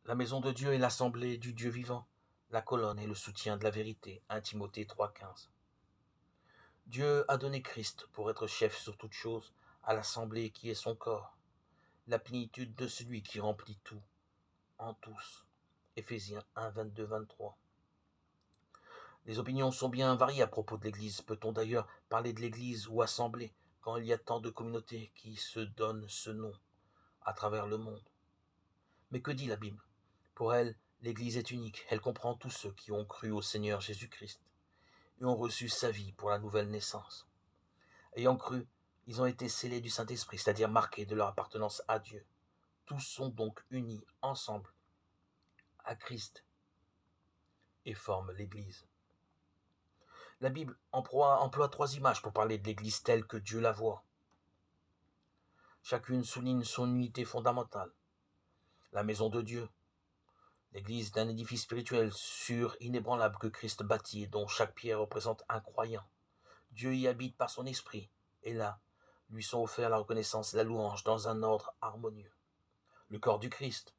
La maison de Dieu est l'assemblée du Dieu vivant, la colonne et le soutien de la vérité. 1 Timothée 3,15. Dieu a donné Christ pour être chef sur toute chose à l'assemblée qui est son corps, la plénitude de celui qui remplit tout en tous. Éphésiens 1, 22, 23. Les opinions sont bien variées à propos de l'Église. Peut-on d'ailleurs parler de l'Église ou assemblée quand il y a tant de communautés qui se donnent ce nom à travers le monde? Mais que dit la Bible? Pour elle, l'Église est unique. Elle comprend tous ceux qui ont cru au Seigneur Jésus-Christ et ont reçu sa vie pour la nouvelle naissance. Ayant cru, ils ont été scellés du Saint-Esprit, c'est-à-dire marqués de leur appartenance à Dieu. Tous sont donc unis ensemble à Christ et forment l'Église. La Bible emploie 3 images pour parler de l'Église telle que Dieu la voit. Chacune souligne son unité fondamentale. La maison de Dieu, l'Église d'un édifice spirituel sûr, inébranlable que Christ bâtit et dont chaque pierre représente un croyant. Dieu y habite par son esprit, et là, lui sont offerts la reconnaissance et la louange dans un ordre harmonieux. Le corps du Christ,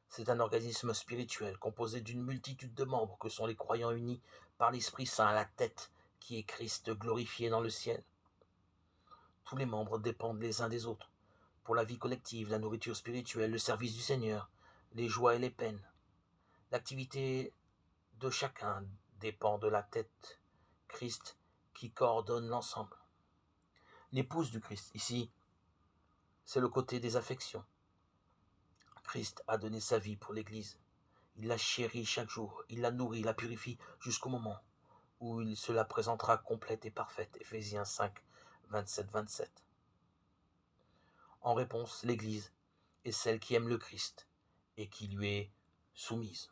c'est un organisme spirituel composé d'une multitude de membres que sont les croyants unis par l'Esprit Saint à la tête, qui est Christ glorifié dans le ciel. Tous les membres dépendent les uns des autres pour la vie collective, la nourriture spirituelle, le service du Seigneur, les joies et les peines. L'activité de chacun dépend de la tête, Christ, qui coordonne l'ensemble. L'épouse du Christ, ici, c'est le côté des affections. Christ a donné sa vie pour l'Église. Il la chérit chaque jour, il la nourrit, la purifie jusqu'au moment où il se la présentera complète et parfaite. Éphésiens 5, 27-27. En réponse, l'Église est celle qui aime le Christ et qui lui est soumise.